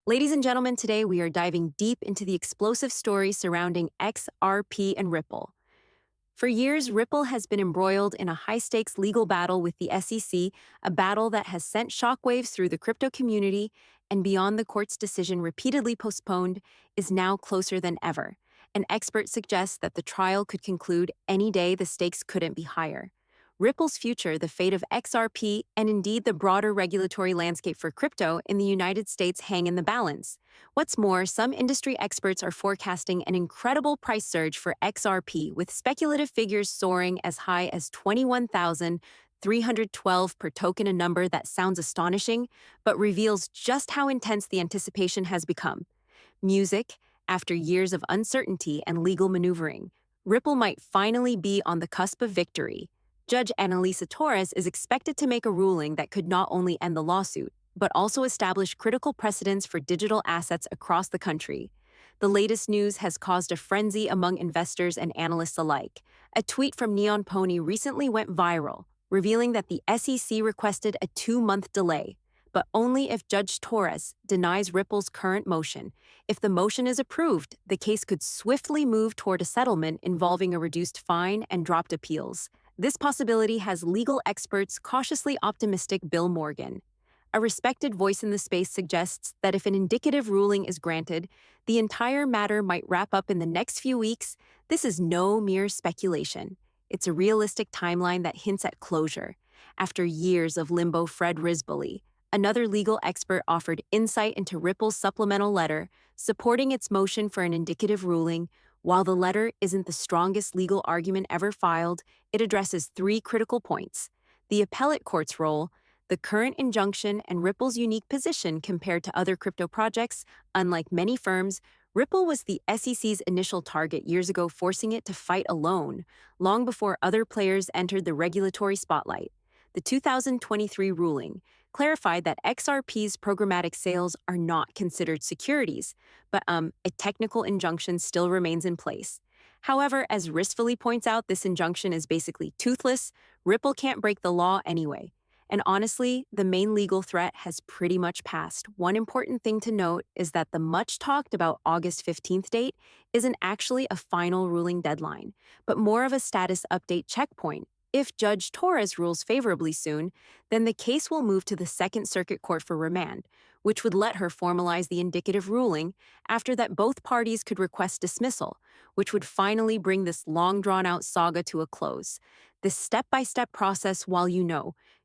Ladies and gentlemen, today we are diving deep into the explosive story surrounding XRP and Ripple. For years, Ripple has been embroiled in a high stakes legal battle with the SEC, a battle that has sent shockwaves through the crypto community and beyond. The court's decision, repeatedly postponed, is now closer than ever. An expert suggests that the trial could conclude any day. The stakes couldn't be higher. Ripple's future, the fate of XRP, and indeed the broader regulatory landscape for crypto in the United States hang in the balance. What's more, some industry experts are forecasting an incredible price surge for XRP, with speculative figures soaring as high as 21,312 per token, a number that sounds astonishing, but reveals just how intense the anticipation has become. Music, after years of uncertainty and legal maneuvering, Ripple might finally be on the cusp of victory. Judge Annalisa Torres is expected to make a ruling that could not only end the lawsuit, but also establish critical precedents for digital assets across the country. The latest news has caused a frenzy among investors and analysts alike. A tweet from Neon Pony recently went viral, revealing that the SEC requested a 2-month delay, but only if Judge Torres denies Ripple's current motion. If the motion is approved, the case could swiftly move toward a settlement involving a reduced fine and dropped appeals. This possibility has legal experts cautiously optimistic. Bill Morgan, a respected voice in the space, suggests that if an indicative ruling is granted, the entire matter might wrap up in the next few weeks. This is no mere speculation. It's a realistic timeline that hints at closure. After years of limbo, Fred Risboli, another legal expert, offered insight into Ripple's supplemental letter, supporting its motion for an indicative ruling. While the letter isn't the strongest legal argument ever filed, it addresses 3 critical points: the appellate court's role, the current injunction, and Ripple's unique position compared to other crypto projects. Unlike many firms, Ripple was the SEC's initial target years ago, forcing it to fight alone, long before other players entered the regulatory spotlight. The 2023 ruling clarified that XRP's programmatic sales are not considered securities, but a technical injunction still remains in place. However, as Risfully points out, this injunction is basically toothless. Ripple can't break the law anyway. And honestly, the main legal threat has pretty much passed. One important thing to note is that the much talked about August 15th date isn't actually a final ruling deadline, but more of a status update checkpoint. If Judge Torres rules favorably soon, then the case will move to the Second Circuit Court for remand, which would let her formalize the indicative ruling. After that, both parties could request dismissal, which would finally bring this long-drawn-out saga to a close. This step-by-step process, while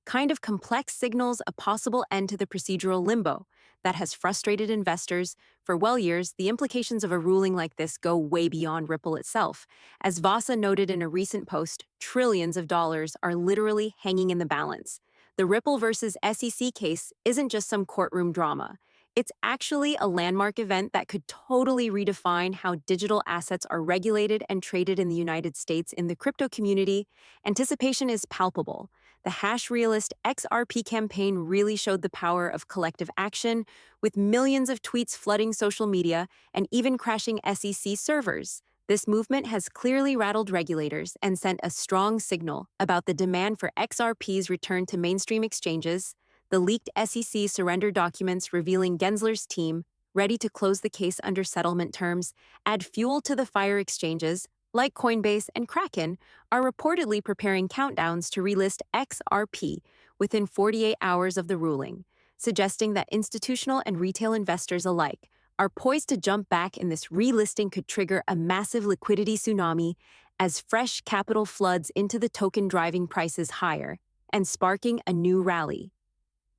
kind of complex, signals a possible end to the procedural limbo that has frustrated investors for years. The implications of a ruling like this go way beyond Ripple itself. As Vasa noted in a recent post, trillions of dollars are literally hanging in the balance. The Ripple versus SEC case isn't just some courtroom drama. It's actually a landmark event that could totally redefine how digital assets are regulated and traded in the United States. In the crypto community, anticipation is palpable. The Hash Realist XRP campaign really showed the power of collective action, with millions of tweets flooding social media and even crashing SEC servers. This movement has clearly rattled regulators and sent a strong signal about the demand for XRP's return to mainstream exchanges. The leaked SEC surrender documents revealing Gensler's team, ready to close the case under settlement terms, add fuel to the fire. Exchanges, like Coinbase and Kraken, are reportedly preparing countdowns to relist XRP within 48 hours of the ruling, suggesting that institutional and retail investors alike are poised to jump back. In this relisting could trigger a massive liquidity tsunami as fresh capital floods into the token, driving prices higher and sparking a new rally.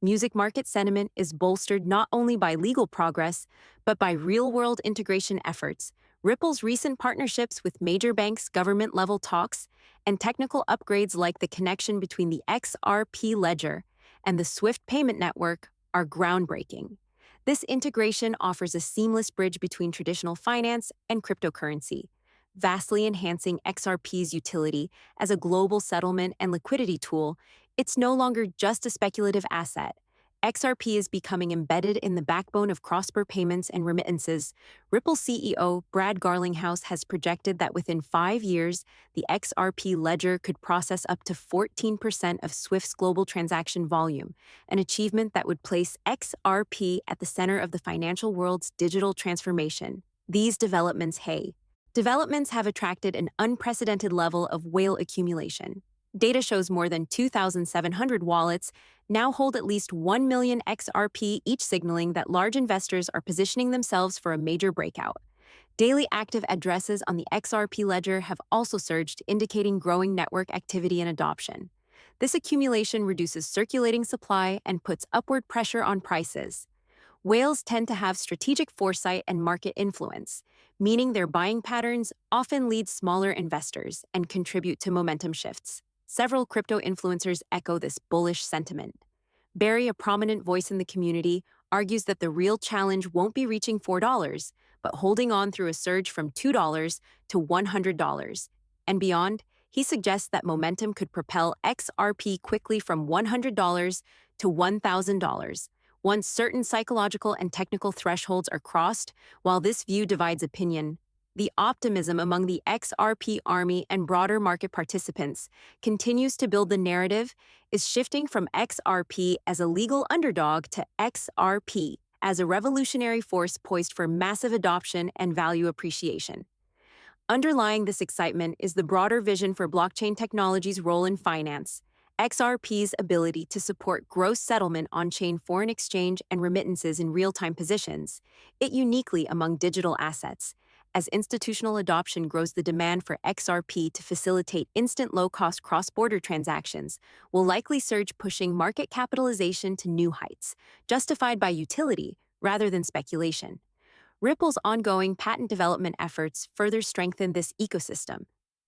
Music market sentiment is bolstered not only by legal progress, but by real-world integration efforts. Ripple's recent partnerships with major banks, government-level talks, and technical upgrades like the connection between the XRP ledger and the Swift payment network are groundbreaking. This integration offers a seamless bridge between traditional finance and cryptocurrency, vastly enhancing XRP's utility as a global settlement and liquidity tool. It's no longer just a speculative asset. XRP is becoming embedded in the backbone of cross-border payments and remittances. Ripple CEO Brad Garlinghouse has projected that within 5 years, the XRP ledger could process up to 14% of Swift's global transaction volume, an achievement that would place XRP at the center of the financial world's digital transformation. These developments have attracted an unprecedented level of whale accumulation. Data shows more than 2,700 wallets now hold at least 1 million XRP each, signaling that large investors are positioning themselves for a major breakout. Daily active addresses on the XRP ledger have also surged, indicating growing network activity and adoption. This accumulation reduces circulating supply and puts upward pressure on prices. Whales tend to have strategic foresight and market influence, meaning their buying patterns often lead smaller investors and contribute to momentum shifts. Several crypto influencers echo this bullish sentiment. Barry, a prominent voice in the community, argues that the real challenge won't be reaching $4, but holding on through a surge from $2 to $100. And beyond, he suggests that momentum could propel XRP quickly from $100 to $1,000. Once certain psychological and technical thresholds are crossed, while this view divides opinion, the optimism among the XRP army and broader market participants continues to build. The narrative is shifting from XRP as a legal underdog to XRP as a revolutionary force poised for massive adoption and value appreciation. Underlying this excitement is the broader vision for blockchain technology's role in finance. XRP's ability to support gross settlement on-chain foreign exchange and remittances in real-time positions it uniquely among digital assets. As institutional adoption grows, the demand for XRP to facilitate instant low-cost cross-border transactions will likely surge, pushing market capitalization to new heights, justified by utility rather than speculation. Ripple's ongoing patent development efforts further strengthen this ecosystem,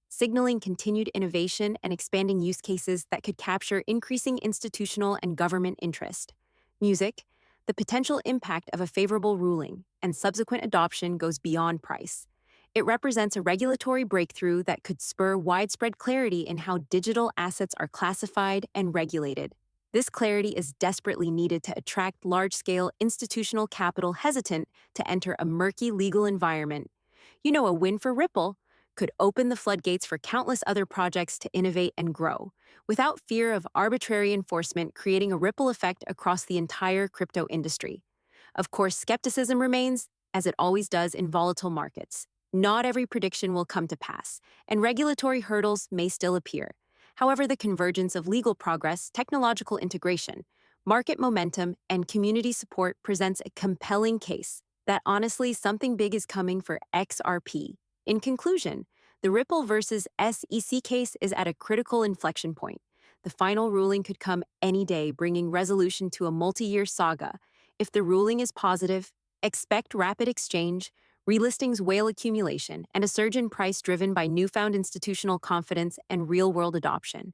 signaling continued innovation and expanding use cases that could capture increasing institutional and government interest. Music, the potential impact of a favorable ruling and subsequent adoption goes beyond price. It represents a regulatory breakthrough that could spur widespread clarity in how digital assets are classified and regulated. This clarity is desperately needed to attract large-scale institutional capital hesitant to enter a murky legal environment. A win for Ripple could open the floodgates for countless other projects to innovate and grow, without fear of arbitrary enforcement, creating a ripple effect across the entire crypto industry. Of course, skepticism remains, as it always does in volatile markets. Not every prediction will come to pass, and regulatory hurdles may still appear. However, the convergence of legal progress, technological integration, market momentum, and community support presents a compelling case that honestly something big is coming for XRP. In conclusion, the Ripple versus SEC case is at a critical inflection point. The final ruling could come any day, bringing resolution to a multi-year saga. If the ruling is positive, expect rapid exchange, relistings, whale accumulation, and a surge in price driven by newfound institutional confidence and real-world adoption.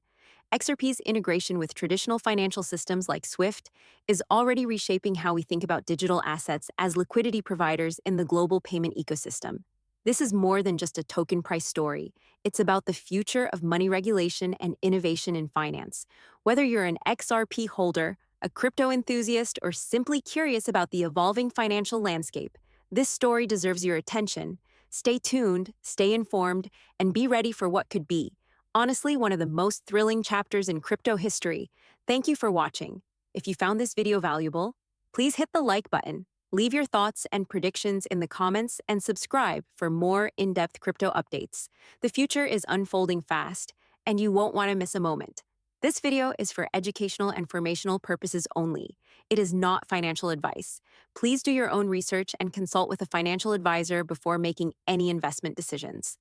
XRP's integration with traditional financial systems like Swift is already reshaping how we think about digital assets as liquidity providers in the global payment ecosystem. This is more than just a token price story. It's about the future of money regulation and innovation in finance. Whether you're an XRP holder, a crypto enthusiast, or simply curious about the evolving financial landscape, this story deserves your attention. Stay tuned, stay informed, and be ready for what could be, honestly, one of the most thrilling chapters in crypto history. Thank you for watching. If you found this video valuable, please hit the like button. Leave your thoughts and predictions in the comments and subscribe for more in-depth crypto updates. The future is unfolding fast, and you won't want to miss a moment. This video is for educational and informational purposes only. It is not financial advice. Please do your own research and consult with a financial advisor before making any investment decisions.